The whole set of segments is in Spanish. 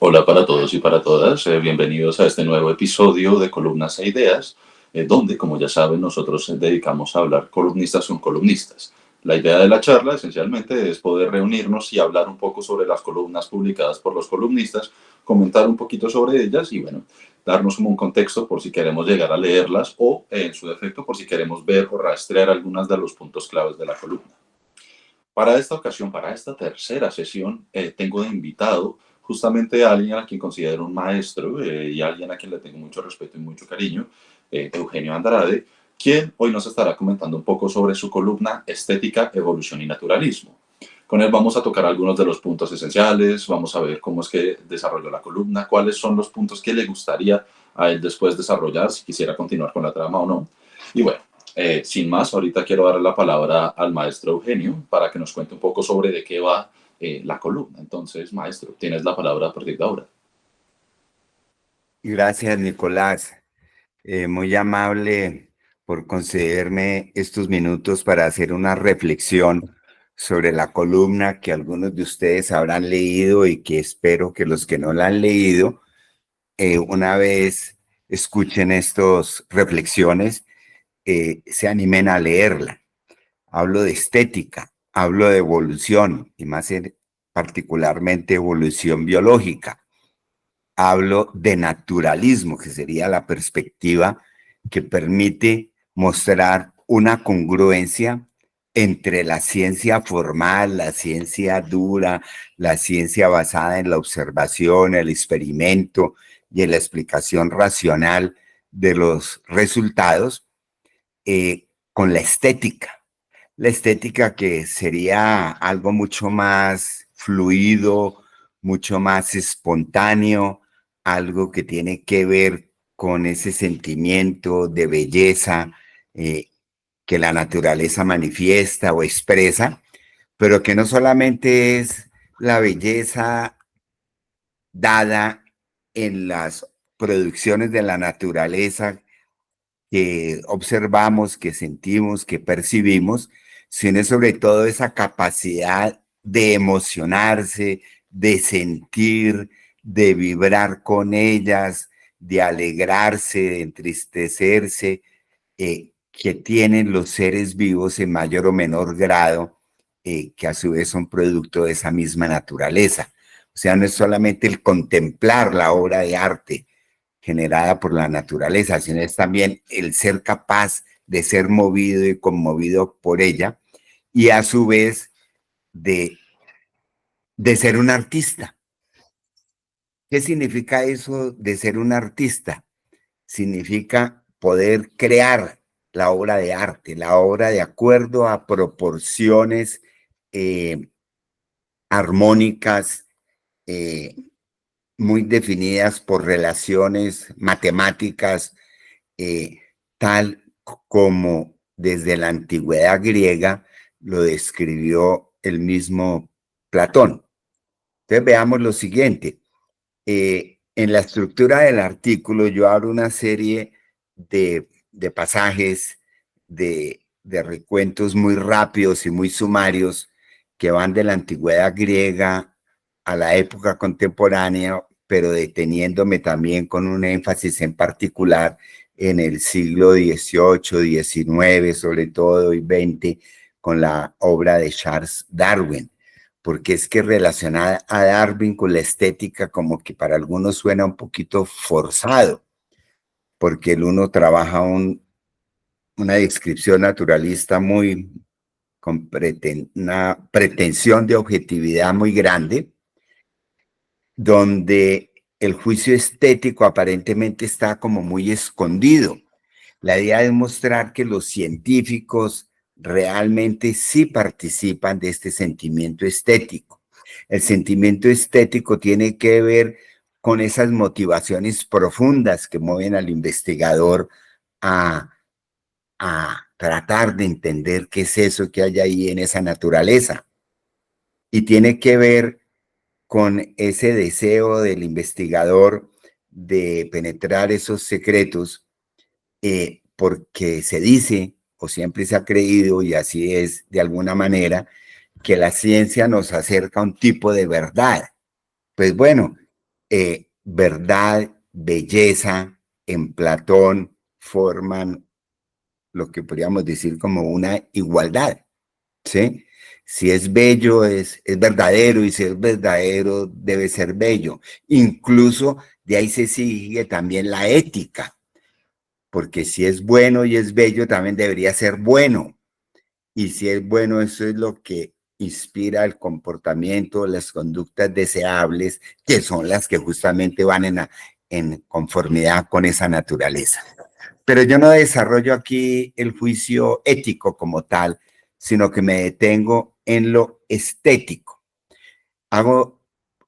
Hola para todos y para todas, bienvenidos a este nuevo episodio de Columnas e Ideas, donde, como ya saben, nosotros dedicamos a hablar columnistas con columnistas. La idea de la charla, esencialmente, es poder reunirnos y hablar un poco sobre las columnas publicadas por los columnistas, comentar un poquito sobre ellas y, bueno, darnos como un contexto por si queremos llegar a leerlas o, en su defecto, por si queremos ver o rastrear algunos de los puntos claves de la columna. Para esta ocasión, para esta tercera sesión, tengo de invitado justamente a alguien a quien considero un maestro y a alguien a quien le tengo mucho respeto y mucho cariño, Eugenio Andrade, quien hoy nos estará comentando un poco sobre su columna Estética, Evolución y Naturalismo. Con él vamos a tocar algunos de los puntos esenciales, vamos a ver cómo es que desarrolló la columna, cuáles son los puntos que le gustaría a él después desarrollar, si quisiera continuar con la trama o no. Y bueno, sin más, ahorita quiero darle la palabra al maestro Eugenio para que nos cuente un poco sobre de qué va la columna. Entonces, maestro, tienes la palabra a partir de ahora. Gracias, Nicolás. Muy amable por concederme estos minutos para hacer una reflexión sobre la columna que algunos de ustedes habrán leído y que espero que los que no la han leído, una vez escuchen estas reflexiones, se animen a leerla. Hablo de estética, hablo de evolución y particularmente evolución biológica. Hablo de naturalismo, que sería la perspectiva que permite mostrar una congruencia entre la ciencia formal, la ciencia dura, la ciencia basada en la observación, el experimento y en la explicación racional de los resultados, con la estética. La estética que sería algo mucho más fluido, mucho más espontáneo, algo que tiene que ver con ese sentimiento de belleza que la naturaleza manifiesta o expresa, pero que no solamente es la belleza dada en las producciones de la naturaleza que observamos, que sentimos, que percibimos, sino sobre todo esa capacidad de emocionarse, de sentir, de vibrar con ellas, de alegrarse, de entristecerse, que tienen los seres vivos en mayor o menor grado, que a su vez son producto de esa misma naturaleza. O sea, no es solamente el contemplar la obra de arte generada por la naturaleza, sino es también el ser capaz de ser movido y conmovido por ella y a su vez de, de ser un artista. ¿Qué significa eso de ser un artista? Significa poder crear la obra de arte, la obra de acuerdo a proporciones armónicas, muy definidas por relaciones matemáticas, eh, tal como desde la antigüedad griega lo describió el mismo Platón. Entonces veamos lo siguiente. En la estructura del artículo yo abro una serie de pasajes, de recuentos muy rápidos y muy sumarios que van de la antigüedad griega a la época contemporánea, pero deteniéndome también con un énfasis en particular en el siglo XVIII, XIX, sobre todo, y XX, con la obra de Charles Darwin, porque es que relacionar a Darwin con la estética como que para algunos suena un poquito forzado, porque el uno trabaja una descripción naturalista muy con una pretensión de objetividad muy grande, donde el juicio estético aparentemente está como muy escondido. La idea es mostrar que los científicos realmente sí participan de este sentimiento estético. El sentimiento estético tiene que ver con esas motivaciones profundas que mueven al investigador a, a tratar de entender qué es eso que hay ahí en esa naturaleza. Y tiene que ver con ese deseo del investigador de penetrar esos secretos, porque se dice, o siempre se ha creído, y así es de alguna manera, que la ciencia nos acerca a un tipo de verdad. Pues bueno, verdad, belleza en Platón forman lo que podríamos decir como una igualdad, ¿sí? Si es bello, es verdadero, y si es verdadero, debe ser bello. Incluso de ahí se sigue también la ética, porque si es bueno y es bello, también debería ser bueno. Y si es bueno, eso es lo que inspira el comportamiento, las conductas deseables, que son las que justamente van en conformidad con esa naturaleza. Pero yo no desarrollo aquí el juicio ético como tal, sino que me detengo en lo estético. Hago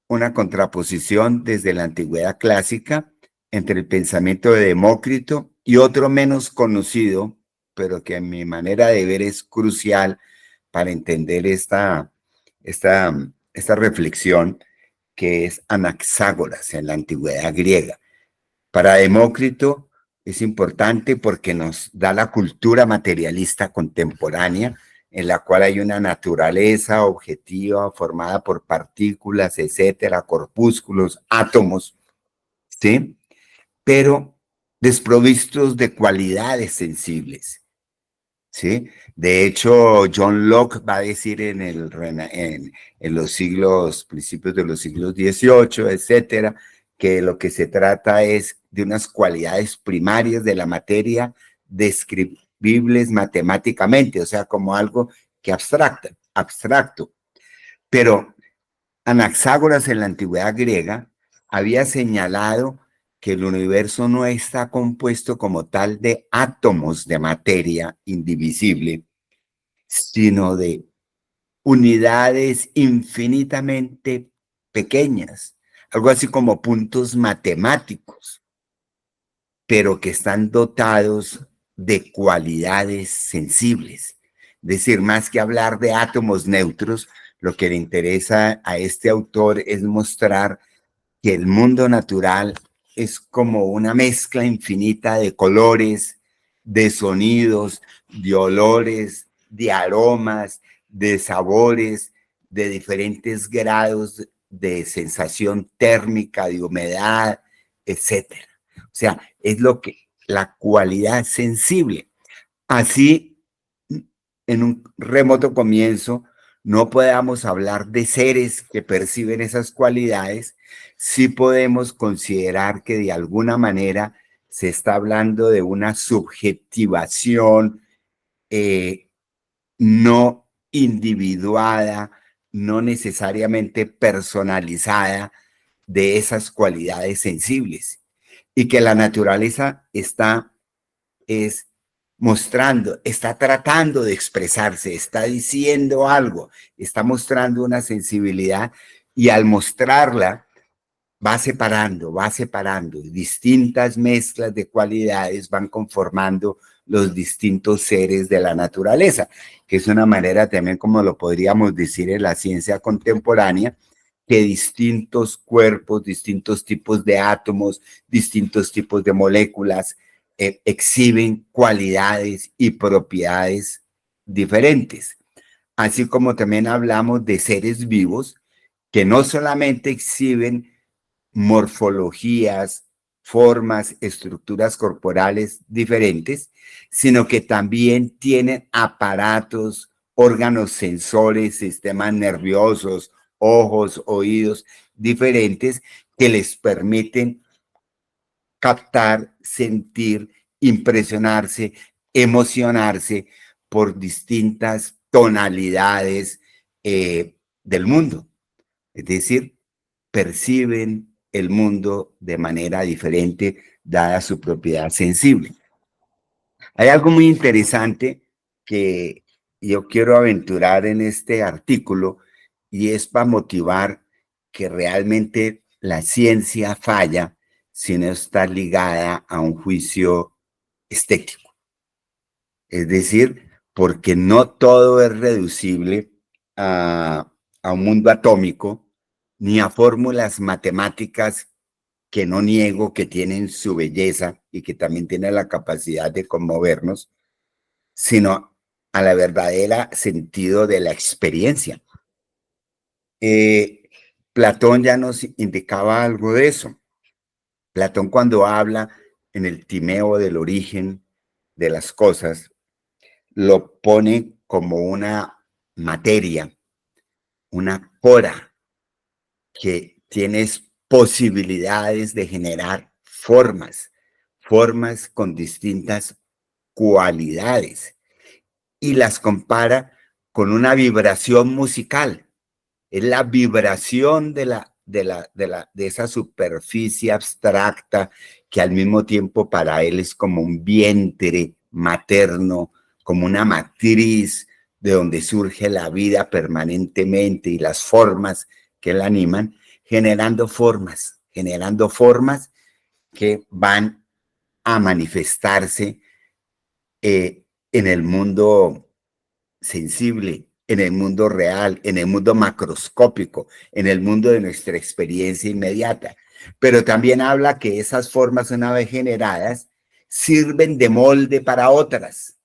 una contraposición desde la antigüedad clásica entre el pensamiento de Demócrito y otro menos conocido, pero que a mi manera de ver es crucial para entender esta reflexión, que es Anaxágoras en la antigüedad griega. Para Demócrito es importante porque nos da la cultura materialista contemporánea, en la cual hay una naturaleza objetiva formada por partículas, etcétera, corpúsculos, átomos, ¿sí? Pero desprovistos de cualidades sensibles, ¿sí? De hecho, John Locke va a decir en los siglos, principios de los siglos XVIII, etcétera, que lo que se trata es de unas cualidades primarias de la materia describibles matemáticamente, o sea, como algo que abstracto. Pero Anaxágoras en la antigüedad griega había señalado que el universo no está compuesto como tal de átomos de materia indivisible, sino de unidades infinitamente pequeñas, algo así como puntos matemáticos, pero que están dotados de cualidades sensibles. Es decir, más que hablar de átomos neutros, lo que le interesa a este autor es mostrar que el mundo natural es como una mezcla infinita de colores, de sonidos, de olores, de aromas, de sabores, de diferentes grados de sensación térmica, de humedad, etcétera. O sea, es lo que la cualidad sensible. Así, en un remoto comienzo, no podamos hablar de seres que perciben esas cualidades, sí podemos considerar que de alguna manera se está hablando de una subjetivación no individuada, no necesariamente personalizada de esas cualidades sensibles, y que la naturaleza es mostrando, está tratando de expresarse, está diciendo algo, está mostrando una sensibilidad, y al mostrarla va separando, distintas mezclas de cualidades van conformando los distintos seres de la naturaleza, que es una manera también como lo podríamos decir en la ciencia contemporánea, que distintos cuerpos, distintos tipos de átomos, distintos tipos de moléculas exhiben cualidades y propiedades diferentes. Así como también hablamos de seres vivos que no solamente exhiben morfologías, formas, estructuras corporales diferentes, sino que también tienen aparatos, órganos sensores, sistemas nerviosos, ojos, oídos diferentes que les permiten captar, sentir, impresionarse, emocionarse por distintas tonalidades del mundo. Es decir, perciben el mundo de manera diferente dada su propiedad sensible. Hay algo muy interesante que yo quiero aventurar en este artículo, y es para motivar que realmente la ciencia falla si no está ligada a un juicio estético. Es decir, porque no todo es reducible a un mundo atómico, ni a fórmulas matemáticas que no niego que tienen su belleza y que también tienen la capacidad de conmovernos, sino a la verdadera sentido de la experiencia. Platón ya nos indicaba algo de eso. Platón, cuando habla en el Timeo del origen de las cosas, lo pone como una materia, una pora que tienes posibilidades de generar formas con distintas cualidades, y las compara con una vibración musical. Es la vibración de esa superficie abstracta que al mismo tiempo para él es como un vientre materno, como una matriz de donde surge la vida permanentemente y las formas que la animan, generando formas que van a manifestarse en el mundo sensible, en el mundo real, en el mundo macroscópico, en el mundo de nuestra experiencia inmediata. Pero también habla que esas formas, una vez generadas, sirven de molde para otras,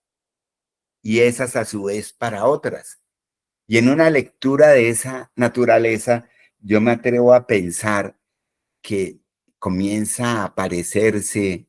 y esas a su vez para otras. Y en una lectura de esa naturaleza, yo me atrevo a pensar que comienza a parecerse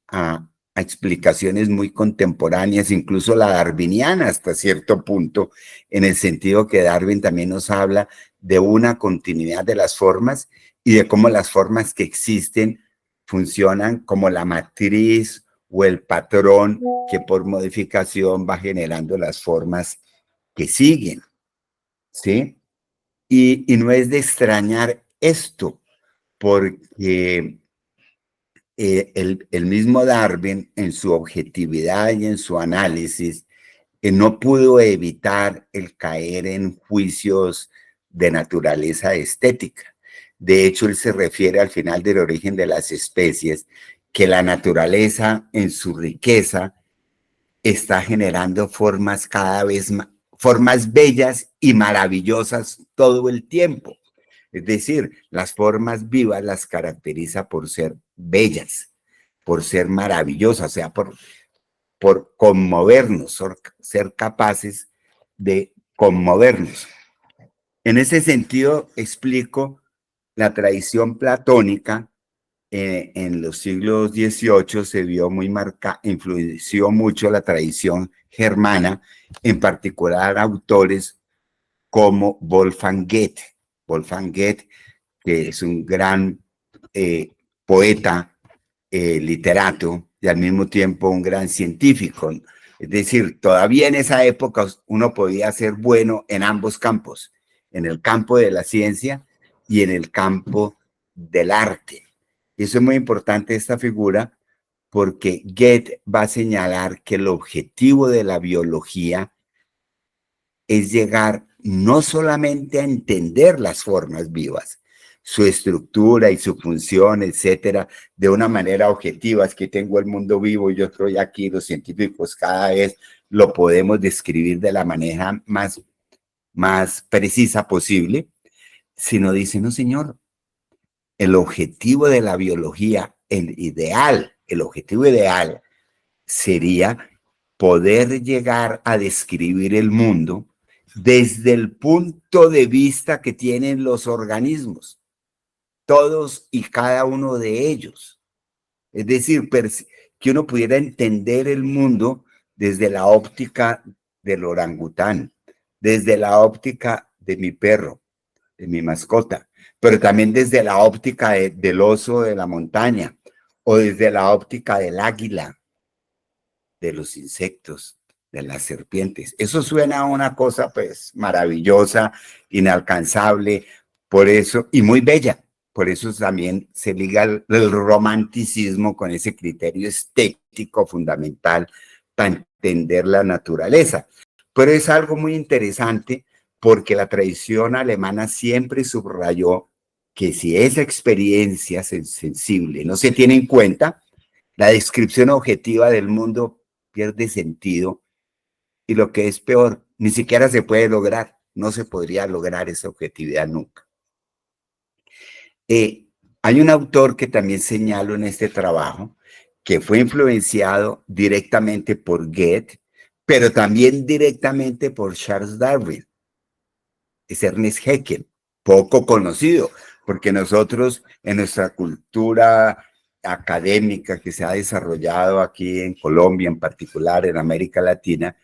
a explicaciones muy contemporáneas, incluso la darwiniana hasta cierto punto, en el sentido que Darwin también nos habla de una continuidad de las formas y de cómo las formas que existen funcionan como la matriz o el patrón que por modificación va generando las formas que siguen, ¿sí? Y no es de extrañar esto, porque el mismo Darwin, en su objetividad y en su análisis, no pudo evitar el caer en juicios de naturaleza estética. De hecho, él se refiere al final del origen de las especies, que la naturaleza en su riqueza está generando formas cada vez más, formas bellas y maravillosas todo el tiempo. Es decir, las formas vivas las caracteriza por ser bellas, por ser maravillosas, o sea, por conmovernos, ser capaces de conmovernos. En ese sentido, explico la tradición platónica. En los siglos XVIII se vio muy marcada, influenció mucho la tradición germana, en particular autores como Wolfgang Goethe. Wolfgang Goethe, que es un gran poeta, literato y al mismo tiempo un gran científico. Es decir, todavía en esa época uno podía ser bueno en ambos campos, en el campo de la ciencia y en el campo del arte. Y eso es muy importante, esta figura, porque Goethe va a señalar que el objetivo de la biología es llegar no solamente a entender las formas vivas, su estructura y su función, etcétera, de una manera objetiva. Es que tengo el mundo vivo y yo estoy aquí, los científicos cada vez lo podemos describir de la manera más precisa posible, sino dice, no señor, el objetivo de la biología, el objetivo ideal sería poder llegar a describir el mundo desde el punto de vista que tienen los organismos, todos y cada uno de ellos. Es decir, que uno pudiera entender el mundo desde la óptica del orangután, desde la óptica de mi perro, de mi mascota, pero también desde la óptica del oso de la montaña, o desde la óptica del águila, de los insectos, de las serpientes. Eso suena a una cosa pues maravillosa, inalcanzable, por eso, y muy bella. Por eso también se liga el romanticismo con ese criterio estético fundamental para entender la naturaleza. Pero es algo muy interesante porque la tradición alemana siempre subrayó que si esa experiencia sensible no se tiene en cuenta, la descripción objetiva del mundo pierde sentido, y lo que es peor, ni siquiera se puede lograr, no se podría lograr esa objetividad nunca. Hay un autor que también señalo en este trabajo, que fue influenciado directamente por Goethe, pero también directamente por Charles Darwin, es Ernest Haeckel. poco conocido, porque nosotros en nuestra cultura académica que se ha desarrollado aquí en Colombia, en particular en América Latina,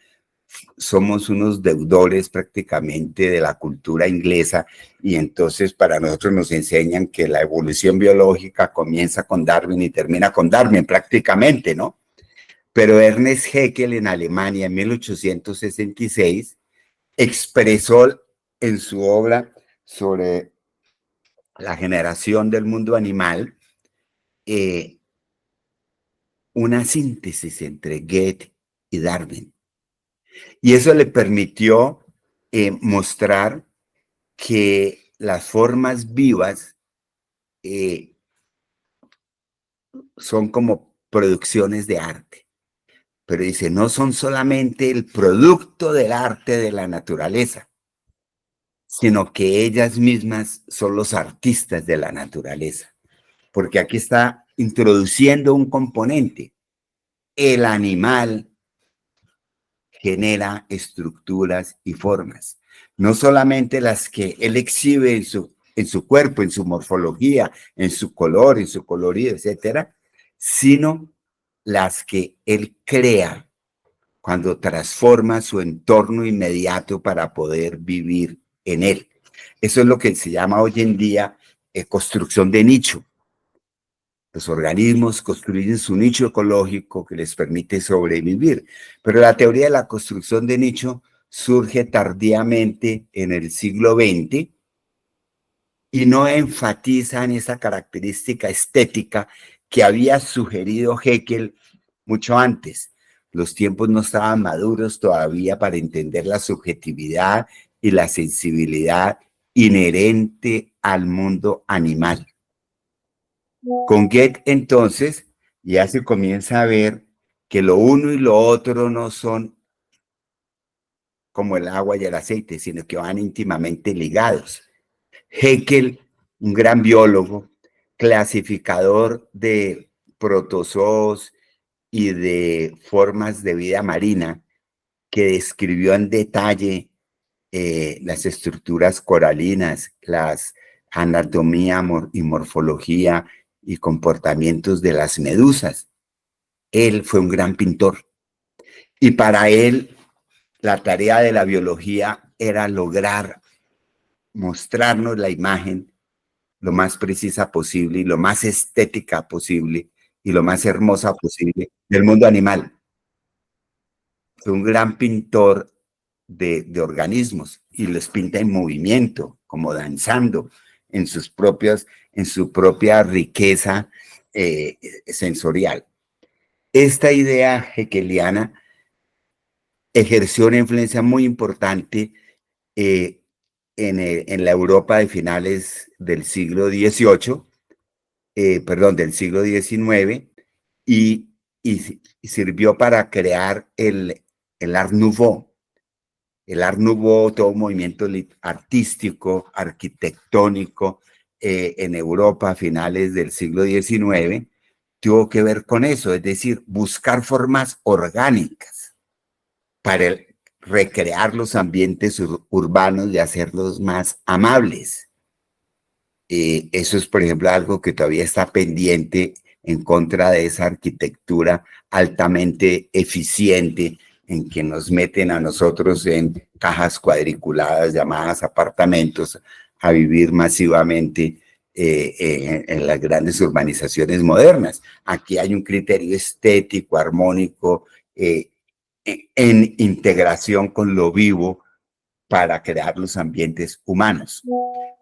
somos unos deudores prácticamente de la cultura inglesa y entonces para nosotros nos enseñan que la evolución biológica comienza con Darwin y termina con Darwin prácticamente, ¿no? Pero Ernest Haeckel en Alemania en 1866 expresó en su obra sobre la generación del mundo animal eh, una síntesis entre Goethe y Darwin. Y eso le permitió mostrar que las formas vivas eh, son como producciones de arte. Pero dice, no son solamente el producto del arte de la naturaleza, sino que ellas mismas son los artistas de la naturaleza. Porque aquí está introduciendo un componente. El animal genera estructuras y formas, no solamente las que él exhibe en su cuerpo, en su morfología, en su color, en su colorido, etcétera, sino las que él crea cuando transforma su entorno inmediato para poder vivir en él. Eso es lo que se llama hoy en día construcción de nicho. Los organismos construyen su nicho ecológico que les permite sobrevivir, pero la teoría de la construcción de nicho surge tardíamente en el siglo XX y no enfatiza en esa característica estética que había sugerido Haeckel mucho antes. Los tiempos no estaban maduros todavía para entender la subjetividad y la sensibilidad inherente al mundo animal. Con Goethe, entonces, ya se comienza a ver que lo uno y lo otro no son como el agua y el aceite, sino que van íntimamente ligados. Haeckel, un gran biólogo, clasificador de protozoos y de formas de vida marina, que describió en detalle las estructuras coralinas, las anatomía y morfología y comportamientos de las medusas. Él fue un gran pintor y para él la tarea de la biología era lograr mostrarnos la imagen lo más precisa posible y lo más estética posible y lo más hermosa posible del mundo animal. Fue un gran pintor de organismos y los pinta en movimiento, como danzando, en su propia riqueza sensorial. Esta idea hegeliana ejerció una influencia muy importante eh, en la Europa de finales del siglo XVIII, perdón, del siglo XIX, y, y sirvió para crear el Art Nouveau. El Art Nouveau, todo un movimiento artístico, arquitectónico en Europa a finales del siglo XIX, tuvo que ver con eso, es decir, buscar formas orgánicas para recrear los ambientes urbanos y hacerlos más amables. Eso es, por ejemplo, algo que todavía está pendiente en contra de esa arquitectura altamente eficiente en que nos meten a nosotros en cajas cuadriculadas llamadas apartamentos a vivir masivamente en las grandes urbanizaciones modernas. Aquí hay un criterio estético, armónico, en integración con lo vivo para crear los ambientes humanos.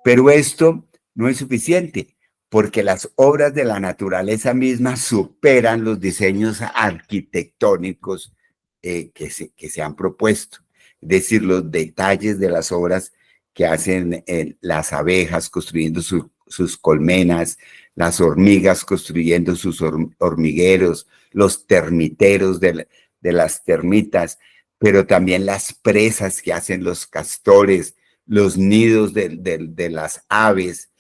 Pero esto no es suficiente, porque las obras de la naturaleza misma superan los diseños arquitectónicos que se han propuesto. Es decir, los detalles de las obras que hacen las abejas construyendo sus colmenas, las hormigas construyendo sus hormigueros, los termiteros de las termitas, pero también las presas que hacen los castores, los nidos de las aves,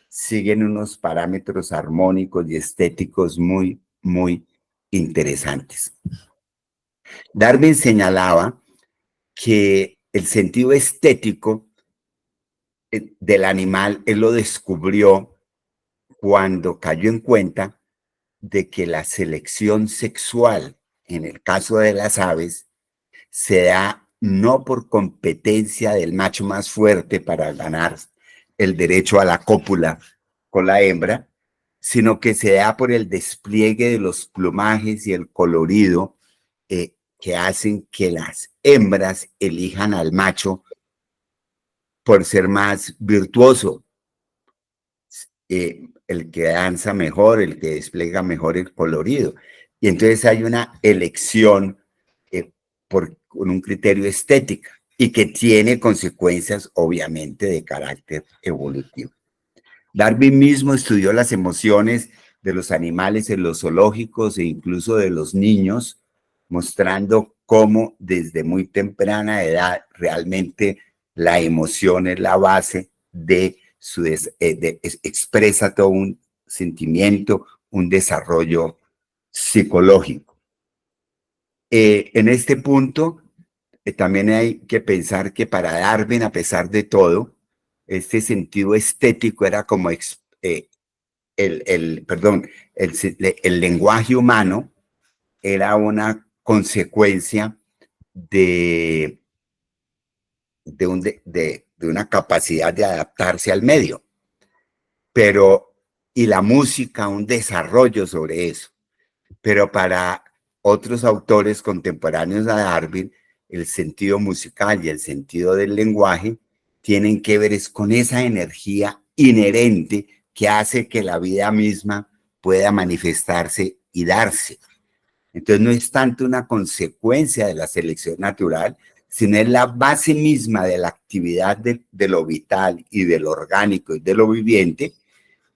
siguen unos parámetros armónicos y estéticos muy, muy interesantes. Darwin señalaba que el sentido estético del animal, él lo descubrió cuando cayó en cuenta de que la selección sexual, en el caso de las aves, se da no por competencia del macho más fuerte para ganar el derecho a la cópula con la hembra, sino que se da por el despliegue de los plumajes y el colorido que hacen que las hembras elijan al macho por ser más virtuoso, el que danza mejor, el que despliega mejor el colorido. Y entonces hay una elección con un criterio estético y que tiene consecuencias obviamente de carácter evolutivo. Darwin mismo estudió las emociones de los animales en los zoológicos e incluso de los niños, mostrando cómo desde muy temprana edad realmente la emoción es la base de expresa todo un sentimiento, un desarrollo psicológico. En este punto, también hay que pensar que para Darwin, a pesar de todo, este sentido estético era como el lenguaje humano era una consecuencia de, de una capacidad de adaptarse al medio, pero y la música un desarrollo sobre eso. Pero para otros autores contemporáneos a Darwin, el sentido musical y el sentido del lenguaje tienen que ver es con esa energía inherente que hace que la vida misma pueda manifestarse y darse. Entonces no es tanto una consecuencia de la selección natural, sino es la base misma de la actividad de lo vital y de lo orgánico y de lo viviente,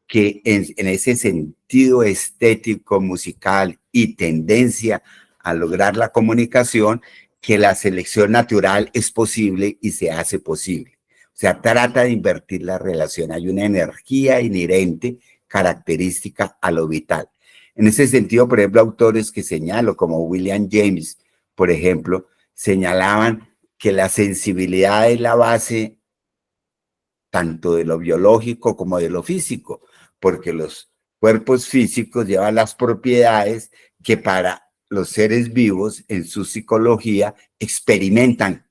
que en ese sentido estético, musical y tendencia a lograr la comunicación, que la selección natural es posible y se hace posible. O sea, trata de invertir la relación. Hay una energía inherente característica a lo vital. En ese sentido, por ejemplo, autores que señalo, como William James, por ejemplo, señalaban que la sensibilidad es la base tanto de lo biológico como de lo físico, porque los cuerpos físicos llevan las propiedades que para los seres vivos en su psicología experimentan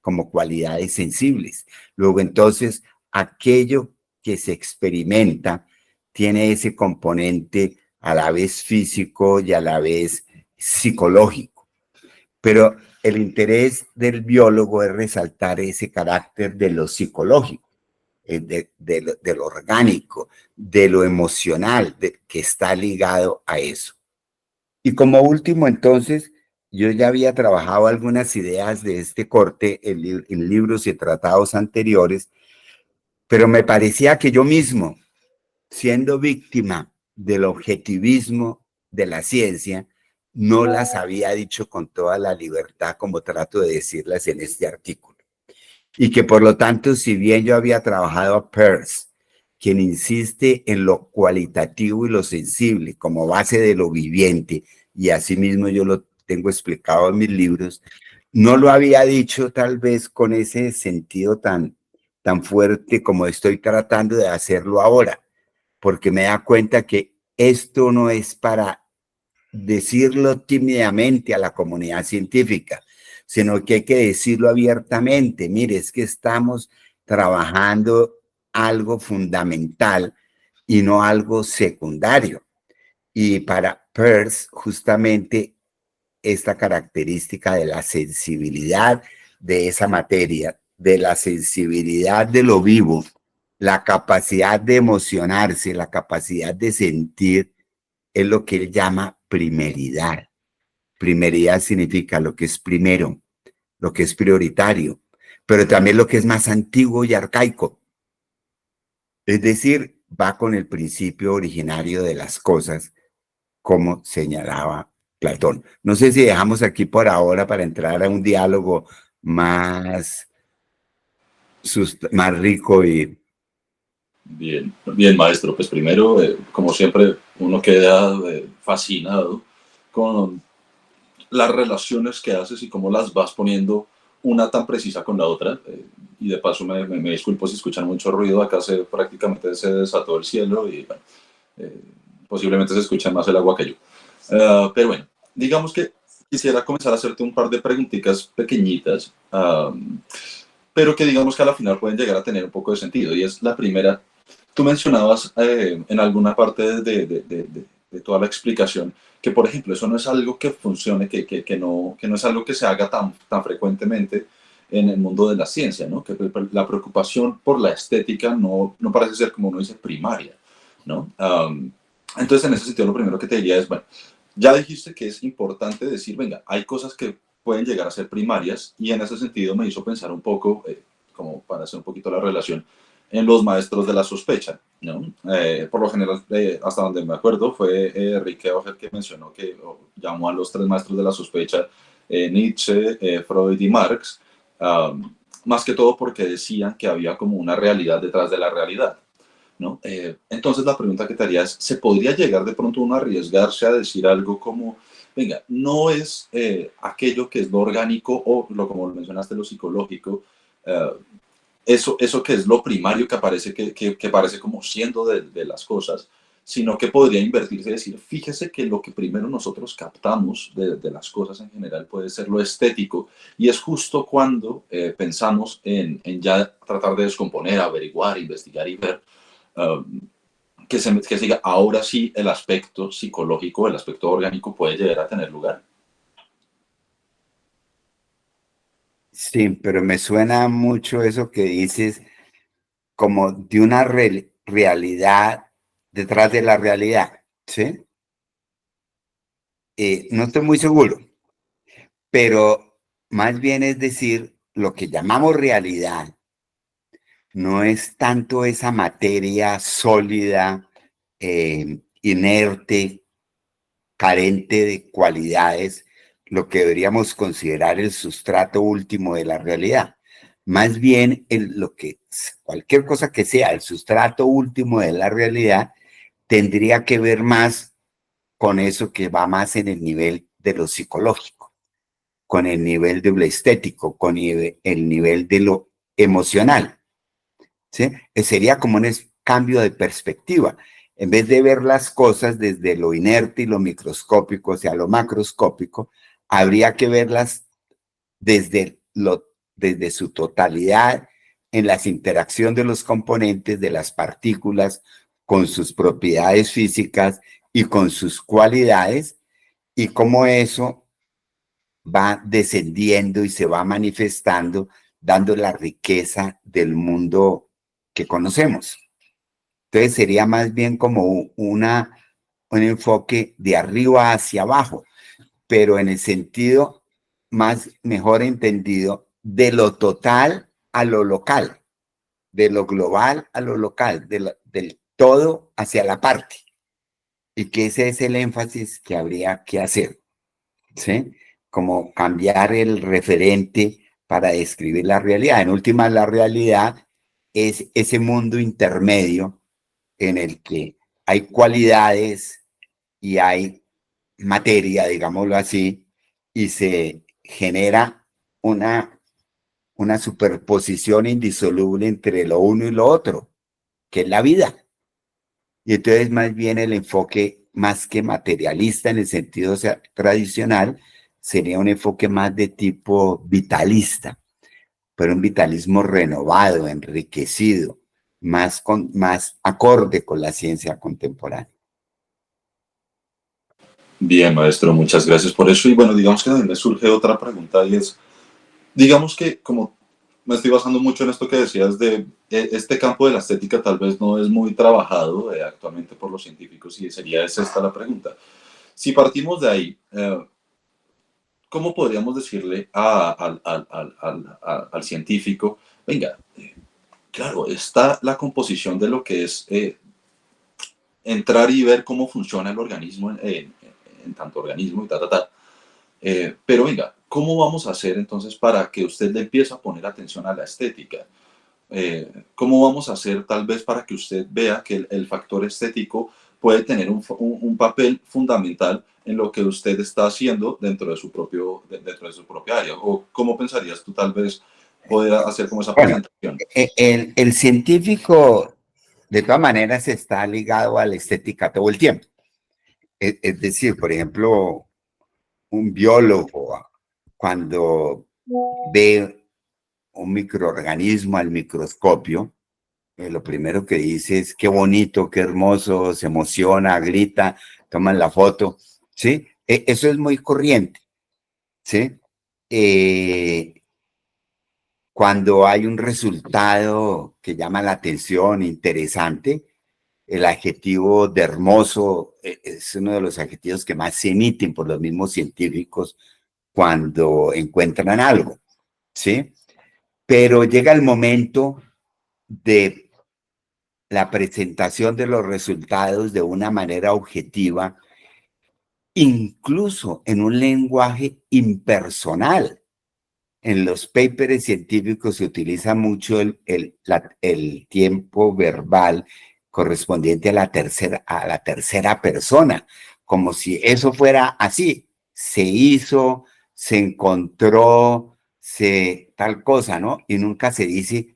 como cualidades sensibles. Luego entonces aquello que se experimenta tiene ese componente a la vez físico y a la vez psicológico. Pero el interés del biólogo es resaltar ese carácter de lo psicológico, de lo orgánico, de lo emocional, que está ligado a eso. Y como último, entonces, yo ya había trabajado algunas ideas de este corte en libros y tratados anteriores, pero me parecía que yo mismo, siendo víctima del objetivismo de la ciencia, no las había dicho con toda la libertad como trato de decirlas en este artículo. Y que por lo tanto, si bien yo había trabajado a Peirce, quien insiste en lo cualitativo y lo sensible como base de lo viviente, y asimismo yo lo tengo explicado en mis libros, no lo había dicho tal vez con ese sentido tan fuerte como estoy tratando de hacerlo ahora, porque me da cuenta que esto no es para decirlo tímidamente a la comunidad científica, sino que hay que decirlo abiertamente. Mire, es que estamos trabajando algo fundamental y no algo secundario. Y para Peirce, justamente esta característica de la sensibilidad de esa materia, de la sensibilidad de lo vivo, la capacidad de emocionarse, la capacidad de sentir, es lo que él llama primeridad. Primeridad significa lo que es primero, lo que es prioritario, pero también lo que es más antiguo y arcaico. Es decir, va con el principio originario de las cosas, como señalaba Platón. No sé si dejamos aquí por ahora para entrar a un diálogo más, más rico y... Bien, bien, maestro. Pues primero, como siempre, uno queda fascinado con las relaciones que haces y cómo las vas poniendo una tan precisa con la otra. y de paso me disculpo si escuchan mucho ruido, acá prácticamente se desató el cielo y bueno, eh, posiblemente se escucha más el agua que yo. Pero bueno, digamos que quisiera comenzar a hacerte un par de preguntitas pequeñitas, pero que digamos que a la final pueden llegar a tener un poco de sentido. Y es la primera, tú mencionabas en alguna parte de toda la explicación que, por ejemplo, eso no es algo que funcione, que no es algo que se haga tan frecuentemente en el mundo de la ciencia, ¿no? Que la preocupación por la estética no parece ser, como uno dice, primaria, ¿no? Entonces, en ese sentido, lo primero que te diría es, bueno, ya dijiste que es importante decir, venga, hay cosas que pueden llegar a ser primarias y en ese sentido me hizo pensar un poco, como para hacer un poquito la relación, en los maestros de la sospecha, ¿no? Por lo general, hasta donde me acuerdo, fue Enrique Auger que mencionó que llamó a los tres maestros de la sospecha, Nietzsche, Freud y Marx, más que todo porque decían que había como una realidad detrás de la realidad, ¿no? Entonces la pregunta que te haría es, ¿se podría llegar de pronto uno a arriesgarse a decir algo como, venga, no es aquello que es lo orgánico o como mencionaste, lo psicológico, eh, eso que es lo primario que aparece, que parece como siendo de las cosas, sino que podría invertirse y decir, fíjese que lo que primero nosotros captamos de las cosas en general puede ser lo estético, y es justo cuando pensamos en ya tratar de descomponer, averiguar, investigar y ver, um, que siga, ahora sí el aspecto psicológico, el aspecto orgánico puede llegar a tener lugar. Sí, pero me suena mucho eso que dices, como de una realidad detrás de la realidad, ¿sí? No estoy muy seguro, pero más bien es decir, lo que llamamos realidad no es tanto esa materia sólida, inerte, carente de cualidades, lo que deberíamos considerar el sustrato último de la realidad. Más bien, cualquier cosa que sea el sustrato último de la realidad tendría que ver más con eso que va más en el nivel de lo psicológico, con el nivel de lo estético, con el nivel de lo emocional, ¿sí? Sería como un cambio de perspectiva. En vez de ver las cosas desde lo inerte y lo microscópico, o sea, lo macroscópico, habría que verlas desde, desde su totalidad, en las interacciones de los componentes, de las partículas, con sus propiedades físicas y con sus cualidades, y cómo eso va descendiendo y se va manifestando, dando la riqueza del mundo que conocemos. Entonces sería más bien como un enfoque de arriba hacia abajo, pero en el sentido más mejor entendido de lo total a lo local, de lo global a lo local, del todo hacia la parte. Y que ese es el énfasis que habría que hacer, ¿sí? Como cambiar el referente para describir la realidad. En última, la realidad es ese mundo intermedio en el que hay cualidades y hay materia, digámoslo así, y se genera una superposición indisoluble entre lo uno y lo otro, que es la vida. Y entonces más bien el enfoque más que materialista en el sentido, o sea, tradicional, sería un enfoque más de tipo vitalista, pero un vitalismo renovado, enriquecido, más acorde con la ciencia contemporánea. Bien, maestro, muchas gracias por eso. Y bueno, digamos que a mí me surge otra pregunta y es, digamos que como me estoy basando mucho en esto que decías de este campo de la estética tal vez no es muy trabajado actualmente por los científicos, y es esta la pregunta. Si partimos de ahí, ¿cómo podríamos decirle al científico, venga, claro, está la composición de lo que es entrar y ver cómo funciona el organismo en tanto organismo y ta. Pero venga, ¿cómo vamos a hacer entonces para que usted le empiece a poner atención a la estética? ¿Cómo vamos a hacer tal vez para que usted vea que el factor estético puede tener un papel fundamental en lo que usted está haciendo dentro de su propia área? ¿O cómo pensarías tú tal vez poder hacer como esa Bueno, presentación. el científico, de todas maneras, está ligado a la estética todo el tiempo. Es decir, por ejemplo, un biólogo, cuando ve un microorganismo al microscopio, lo primero que dice es qué bonito, qué hermoso, se emociona, grita, toman la foto, ¿sí? Eso es muy corriente, ¿sí? Eh, Cuando hay un resultado que llama la atención, interesante, el adjetivo de hermoso es uno de los adjetivos que más se emiten por los mismos científicos cuando encuentran algo, ¿sí? Pero llega el momento de la presentación de los resultados de una manera objetiva, incluso en un lenguaje impersonal. En los papers científicos se utiliza mucho el tiempo verbal correspondiente a la tercera persona, como si eso fuera así. Se hizo, se encontró, tal cosa, ¿no? Y nunca se dice,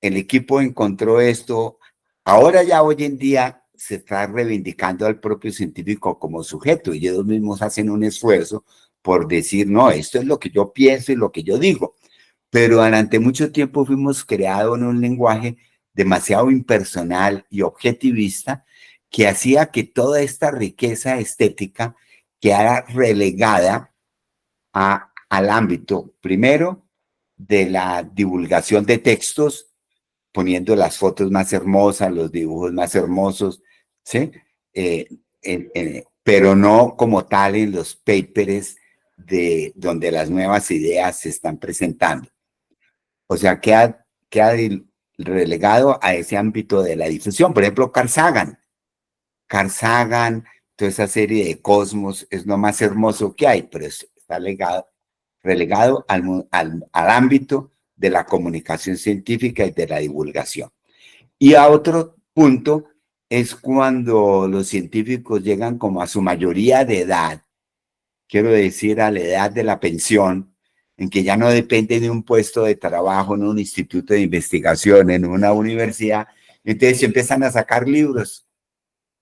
el equipo encontró esto. Ahora ya hoy en día se está reivindicando al propio científico como sujeto y ellos mismos hacen un esfuerzo por decir, no, esto es lo que yo pienso y lo que yo digo. Pero durante mucho tiempo fuimos creados en un lenguaje demasiado impersonal y objetivista que hacía que toda esta riqueza estética quedara relegada al ámbito, primero, de la divulgación de textos, poniendo las fotos más hermosas, los dibujos más hermosos, ¿sí? Pero no como tal en los papers de donde las nuevas ideas se están presentando. O sea, queda relegado a ese ámbito de la difusión. Por ejemplo, Carl Sagan, toda esa serie de Cosmos es lo más hermoso que hay, pero está relegado al ámbito de la comunicación científica y de la divulgación. Y a otro punto es cuando los científicos llegan como a su mayoría de edad, quiero decir a la edad de la pensión, en que ya no depende de un puesto de trabajo en un instituto de investigación, en una universidad, entonces empiezan a sacar libros.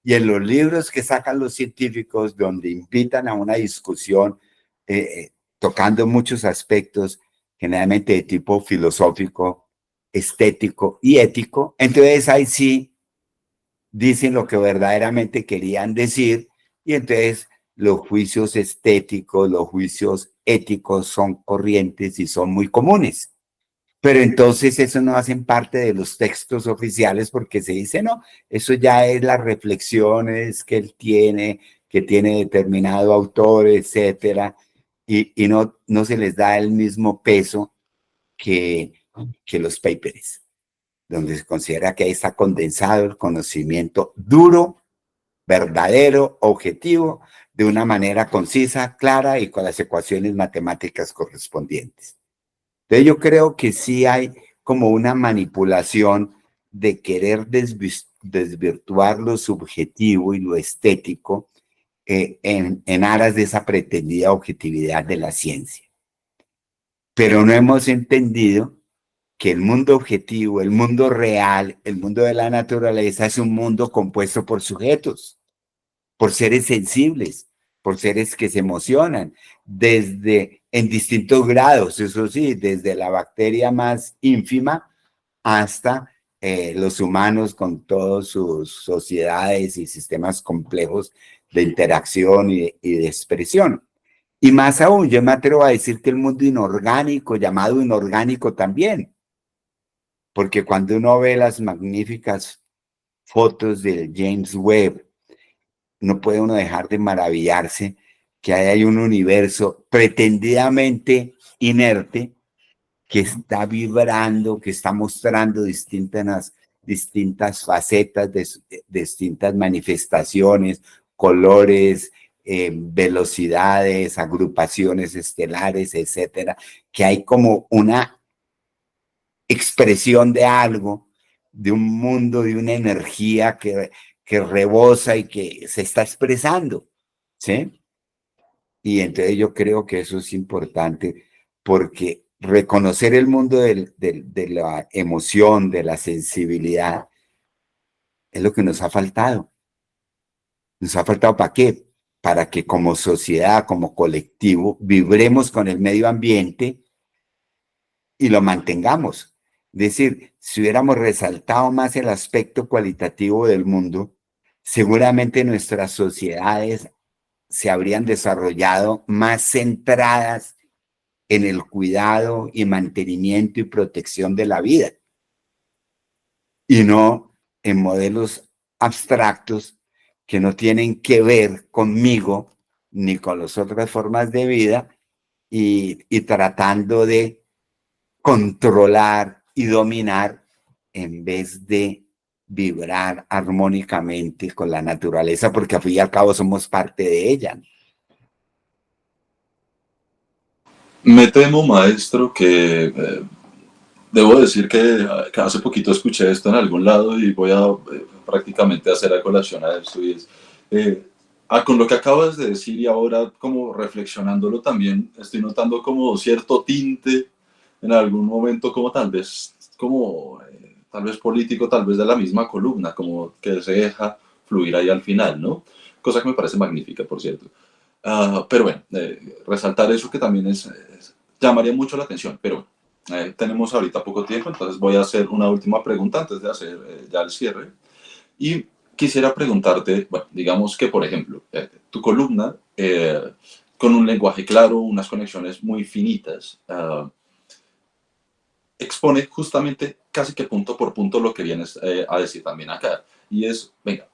Y en los libros que sacan los científicos, donde invitan a una discusión, tocando muchos aspectos, generalmente de tipo filosófico, estético y ético, entonces ahí sí dicen lo que verdaderamente querían decir y entonces los juicios estéticos, los juicios éticos son corrientes y son muy comunes. Pero entonces eso no hacen parte de los textos oficiales porque se dice, no, eso ya es las reflexiones que él tiene, que tiene determinado autor, etcétera, y no se les da el mismo peso que, que los papers, donde se considera que ahí está condensado el conocimiento duro, verdadero, objetivo, de una manera concisa, clara y con las ecuaciones matemáticas correspondientes. Entonces yo creo que sí hay como una manipulación de querer desvirtuar lo subjetivo y lo estético en aras de esa pretendida objetividad de la ciencia. Pero no hemos entendido que el mundo objetivo, el mundo real, el mundo de la naturaleza es un mundo compuesto por sujetos, por seres sensibles, por seres que se emocionan, desde en distintos grados, eso sí, desde la bacteria más ínfima hasta los humanos con todas sus sociedades y sistemas complejos de interacción y de expresión. Y más aún, yo me atrevo a decir que el mundo inorgánico, llamado inorgánico también, porque cuando uno ve las magníficas fotos del James Webb, no puede uno dejar de maravillarse que hay un universo pretendidamente inerte que está vibrando, que está mostrando distintas facetas, distintas manifestaciones, colores, velocidades, agrupaciones estelares, etcétera, que hay como una expresión de algo, de un mundo, de una energía que rebosa y que se está expresando, ¿sí? Y entonces yo creo que eso es importante porque reconocer el mundo de la emoción, de la sensibilidad, es lo que nos ha faltado. ¿Nos ha faltado para qué? Para que como sociedad, como colectivo, vibremos con el medio ambiente y lo mantengamos. Es decir, si hubiéramos resaltado más el aspecto cualitativo del mundo, seguramente nuestras sociedades se habrían desarrollado más centradas en el cuidado y mantenimiento y protección de la vida, y no en modelos abstractos que no tienen que ver conmigo ni con las otras formas de vida, y tratando de controlar y dominar en vez de vibrar armónicamente con la naturaleza, porque al fin y al cabo somos parte de ella. Me temo, maestro, que debo decir que hace poquito escuché esto en algún lado y voy a prácticamente hacer a colación a esto y es, eh, con lo que acabas de decir y ahora como reflexionándolo también, estoy notando como cierto tinte en algún momento como tal vez político, tal vez de la misma columna, como que se deja fluir ahí al final, ¿no? Cosa que me parece magnífica, por cierto. Pero bueno, resaltar eso que también llamaría mucho la atención, pero tenemos ahorita poco tiempo, entonces voy a hacer una última pregunta antes de hacer ya el cierre. Y quisiera preguntarte, bueno, digamos que, por ejemplo, tu columna, con un lenguaje claro, unas conexiones muy finitas, expone justamente casi que punto por punto lo que vienes a decir también acá. Y es, venga,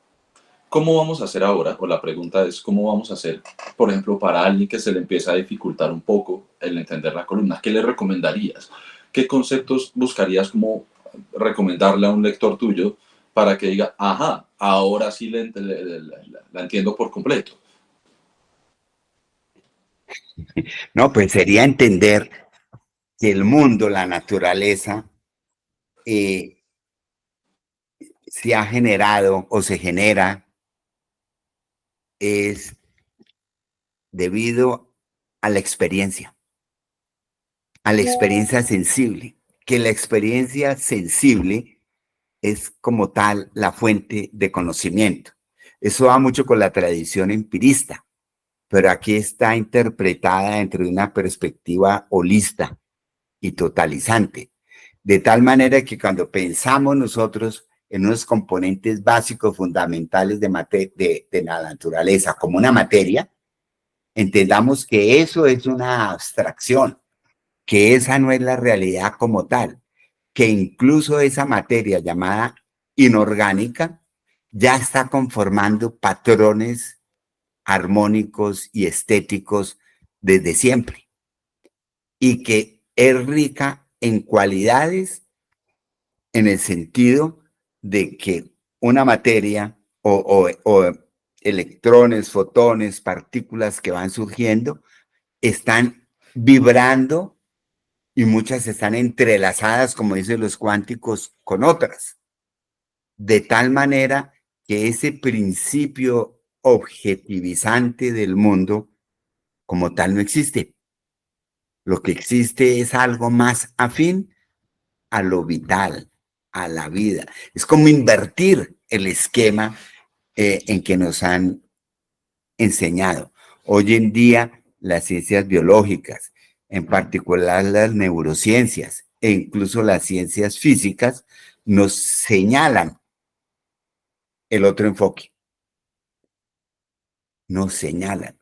¿cómo vamos a hacer ahora? O la pregunta es, ¿cómo vamos a hacer, por ejemplo, para alguien que se le empieza a dificultar un poco el entender la columna? ¿Qué le recomendarías? ¿Qué conceptos buscarías como recomendarle a un lector tuyo para que diga, ajá, ahora sí la entiendo por completo? No, pues sería entender que el mundo, la naturaleza, eh, se ha generado o se genera es debido a la experiencia sensible, que la experiencia sensible es como tal la fuente de conocimiento. Eso va mucho con la tradición empirista, pero aquí está interpretada dentro de una perspectiva holista y totalizante, de tal manera que cuando pensamos nosotros en unos componentes básicos fundamentales de la naturaleza como una materia, entendamos que eso es una abstracción, que esa no es la realidad como tal, que incluso esa materia llamada inorgánica ya está conformando patrones armónicos y estéticos desde siempre, y que es rica en cualidades en el sentido de que una materia o electrones, fotones, partículas que van surgiendo, están vibrando y muchas están entrelazadas, como dicen los cuánticos, con otras, de tal manera que ese principio objetivizante del mundo como tal no existe. Lo que existe es algo más afín a lo vital, a la vida. Es como invertir el esquema en que nos han enseñado. Hoy en día, las ciencias biológicas, en particular las neurociencias e incluso las ciencias físicas, nos señalan el otro enfoque, nos señalan,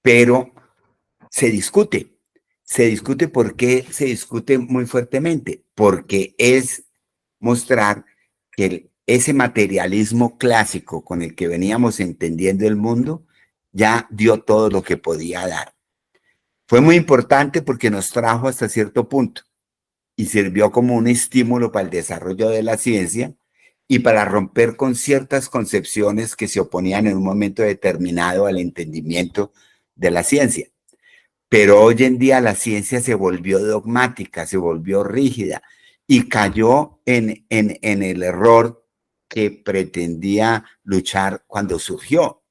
pero se discute. Se discute. ¿Por qué se discute muy fuertemente? Porque es mostrar que ese materialismo clásico con el que veníamos entendiendo el mundo ya dio todo lo que podía dar. Fue muy importante porque nos trajo hasta cierto punto y sirvió como un estímulo para el desarrollo de la ciencia y para romper con ciertas concepciones que se oponían en un momento determinado al entendimiento de la ciencia. Pero hoy en día la ciencia se volvió dogmática, se volvió rígida y cayó en el error que pretendía luchar cuando surgió.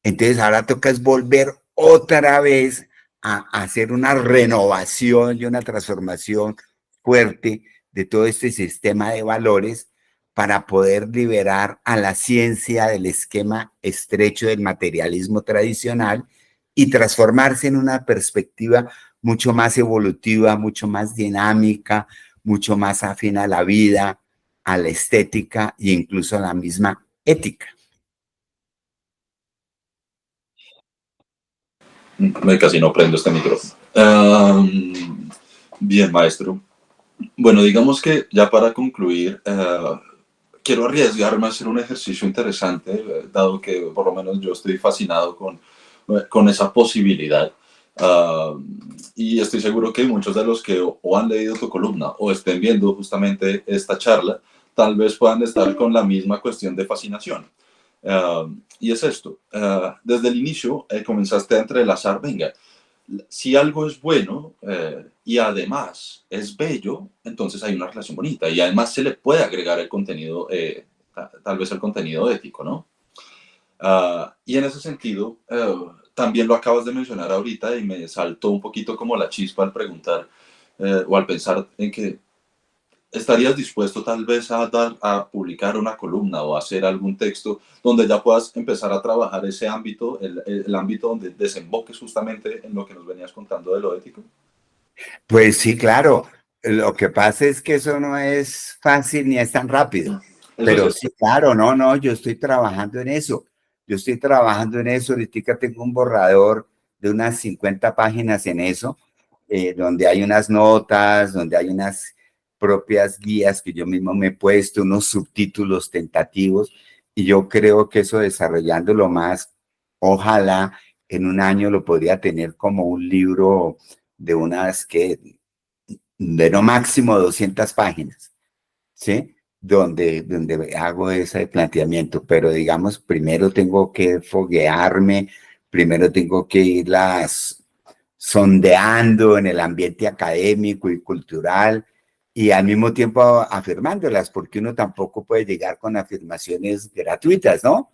Entonces ahora toca es volver otra vez a hacer una renovación y una transformación fuerte de todo este sistema de valores para poder liberar a la ciencia del esquema estrecho del materialismo tradicional y transformarse en una perspectiva mucho más evolutiva, mucho más dinámica, mucho más afín a la vida, a la estética e incluso a la misma ética. Me casi no prendo este micrófono. Bien, maestro. Bueno, digamos que ya para concluir, quiero arriesgarme a hacer un ejercicio interesante, dado que por lo menos yo estoy fascinado con esa posibilidad. Y estoy seguro que muchos de los que o han leído tu columna o estén viendo justamente esta charla, tal vez puedan estar con la misma cuestión de fascinación. Y es esto, desde el inicio comenzaste a entrelazar, venga, si algo es bueno y además es bello, entonces hay una relación bonita y además se le puede agregar el contenido, tal vez el contenido ético, ¿no? Y en ese sentido, también lo acabas de mencionar ahorita y me saltó un poquito como la chispa al preguntar o al pensar en que ¿estarías dispuesto tal vez a publicar una columna o hacer algún texto donde ya puedas empezar a trabajar ese ámbito, el ámbito donde desemboques justamente en lo que nos venías contando de lo ético? Pues sí, claro. Lo que pasa es que eso no es fácil ni es tan rápido. Eso es Pero cierto. sí, claro, no, yo estoy trabajando en eso. Yo estoy trabajando en eso. Ahorita tengo un borrador de unas 50 páginas en eso, donde hay unas notas, donde hay unas propias guías que yo mismo me he puesto, unos subtítulos tentativos. Y yo creo que eso desarrollándolo más, ojalá en un año lo podría tener como un libro de unas que de no máximo 200 páginas, ¿sí? Donde hago ese planteamiento, pero digamos, primero tengo que foguearme, primero tengo que irlas sondeando en el ambiente académico y cultural y al mismo tiempo afirmándolas, porque uno tampoco puede llegar con afirmaciones gratuitas, ¿no?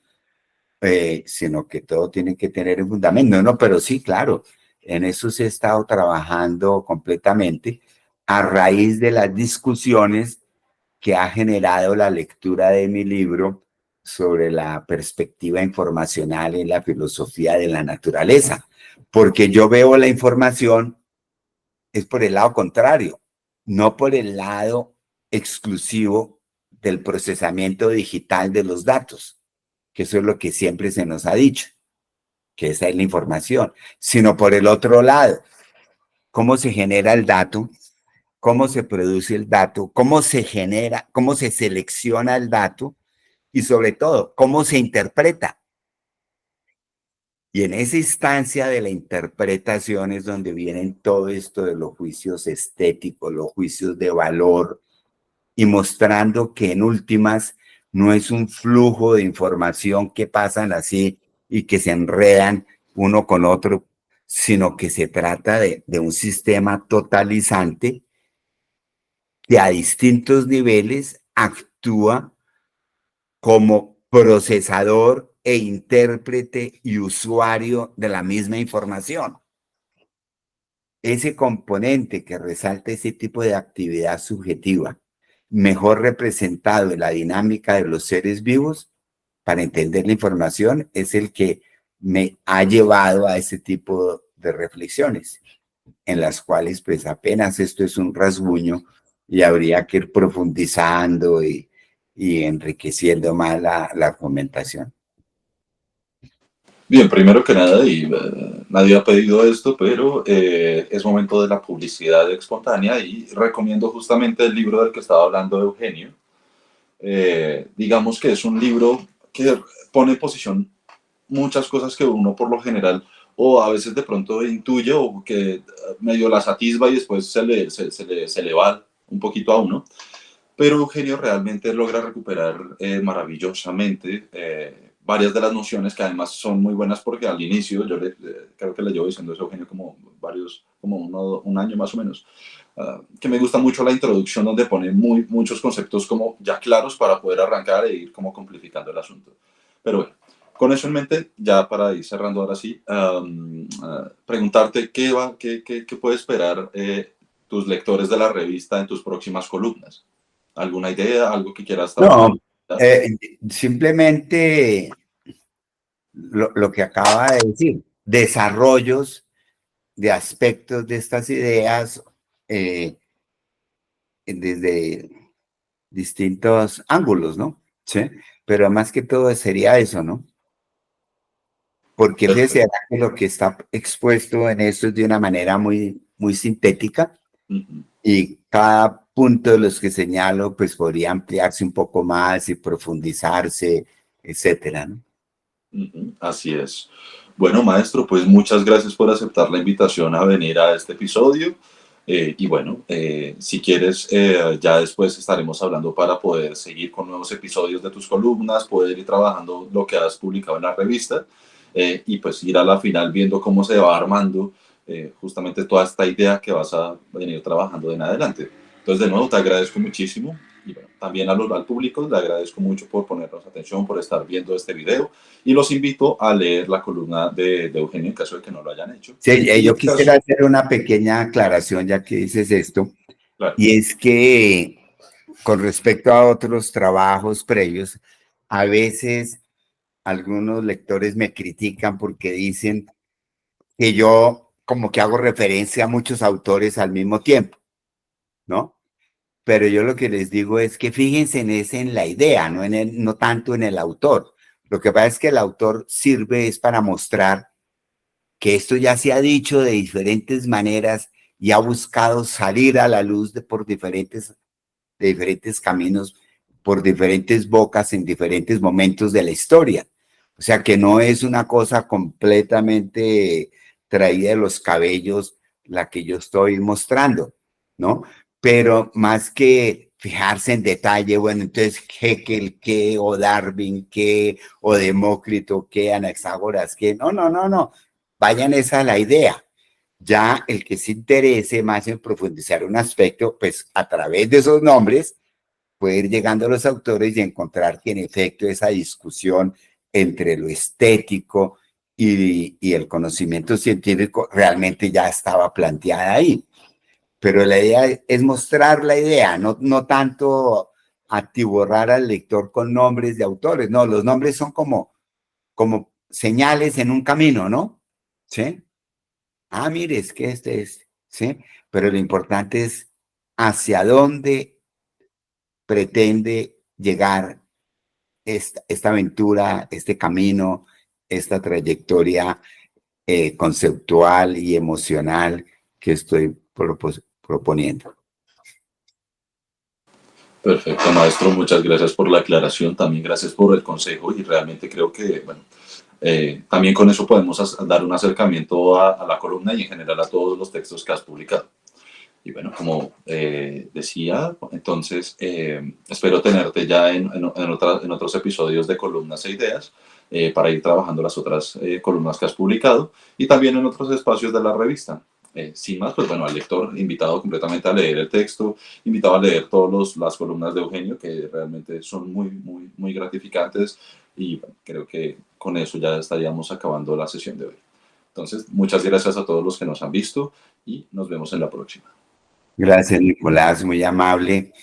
Sino que todo tiene que tener un fundamento, ¿no? Pero sí, claro, en eso se ha estado trabajando completamente a raíz de las discusiones que ha generado la lectura de mi libro sobre la perspectiva informacional en la filosofía de la naturaleza, porque yo veo la información es por el lado contrario, no por el lado exclusivo del procesamiento digital de los datos, que eso es lo que siempre se nos ha dicho, que esa es la información, sino por el otro lado, cómo se genera el dato, cómo se produce el dato, cómo se genera, cómo se selecciona el dato y sobre todo, cómo se interpreta. Y en esa instancia de la interpretación es donde vienen todo esto de los juicios estéticos, los juicios de valor, y mostrando que en últimas no es un flujo de información que pasan así y que se enredan uno con otro, sino que se trata de un sistema totalizante que a distintos niveles actúa como procesador e intérprete y usuario de la misma información. Ese componente que resalta ese tipo de actividad subjetiva, mejor representado en la dinámica de los seres vivos, para entender la información, es el que me ha llevado a ese tipo de reflexiones, en las cuales pues apenas esto es un rasguño y habría que ir profundizando y enriqueciendo más la argumentación. Bien, primero que nada, y nadie ha pedido esto, pero es momento de la publicidad espontánea y recomiendo justamente el libro del que estaba hablando Eugenio. Digamos que es un libro que pone en posición muchas cosas que uno por lo general o a veces de pronto intuye o que medio las atisba y después se le va un poquito a uno. Pero Eugenio realmente logra recuperar maravillosamente varias de las nociones que además son muy buenas porque al inicio, creo que le llevo diciendo eso a Eugenio como un año más o menos, que me gusta mucho la introducción donde pone muchos conceptos como ya claros para poder arrancar e ir como complicando el asunto. Pero bueno, Con eso en mente, ya para ir cerrando ahora sí, preguntarte qué puede esperar tus lectores de la revista en tus próximas columnas. ¿Alguna idea, algo que quieras trabajar? No, simplemente lo que acaba de decir, desarrollos de aspectos de estas ideas eh, desde distintos ángulos, ¿no? Sí, pero más que todo sería eso, ¿no? Porque fíjese Perfecto. que lo que está expuesto en esto es de una manera muy sintética Ujú, y cada punto de los que señalo pues podría ampliarse un poco más y profundizarse, etcétera, ¿no? ujú, así es. Bueno, maestro, pues muchas gracias por aceptar la invitación a venir a este episodio. Y bueno, si quieres, ya después estaremos hablando para poder seguir con nuevos episodios de tus columnas, poder ir trabajando lo que has publicado en la revista y pues ir a la final viendo cómo se va armando justamente toda esta idea que vas a venir trabajando de en adelante. Entonces, de nuevo, te agradezco muchísimo y bueno, también al público le agradezco mucho por ponernos atención, por estar viendo este video y los invito a leer la columna de Eugenio en caso de que no lo hayan hecho. Sí, Y en yo mi caso, quisiera hacer una pequeña aclaración ya que dices esto, claro. y es que con respecto a otros trabajos previos, a veces algunos lectores me critican porque dicen que yo como que hago referencia a muchos autores al mismo tiempo, ¿no? Pero yo lo que les digo es que fíjense en la idea, no tanto en el autor. Lo que pasa es que el autor sirve es para mostrar que esto ya se ha dicho de diferentes maneras y ha buscado salir a la luz de diferentes caminos, por diferentes bocas en diferentes momentos de la historia. O sea que no es una cosa completamente traída de los cabellos la que yo estoy mostrando, ¿no? Pero más que fijarse en detalle, bueno, entonces Haeckel, ¿qué? O Darwin, ¿qué? O Demócrito, ¿qué? Anaxágoras, ¿qué? No. Vayan esa a la idea. Ya el que se interese más en profundizar un aspecto, pues a través de esos nombres puede ir llegando a los autores y encontrar que en efecto esa discusión entre lo estético y el conocimiento científico realmente ya estaba planteada ahí. Pero la idea es mostrar la idea, no tanto atiborrar al lector con nombres de autores, no, los nombres son como señales en un camino, ¿no? ¿Sí? Ah, mire, es que este es, ¿sí? Pero lo importante es hacia dónde pretende llegar esta aventura, este camino, esta trayectoria conceptual y emocional que estoy proponiendo. Perfecto, maestro. Muchas gracias por la aclaración. También gracias por el consejo y realmente creo que, bueno, también con eso podemos dar un acercamiento a la columna y en general a todos los textos que has publicado. Y bueno, como decía, entonces espero tenerte ya en otros episodios de Columnas e Ideas para ir trabajando las otras columnas que has publicado y también en otros espacios de la revista. Sin más, pues bueno, al lector invitado completamente a leer el texto, invitado a leer todas las columnas de Eugenio, que realmente son muy gratificantes y bueno, creo que con eso ya estaríamos acabando la sesión de hoy. Entonces, muchas gracias a todos los que nos han visto y nos vemos en la próxima. Gracias, Nicolás, muy amable.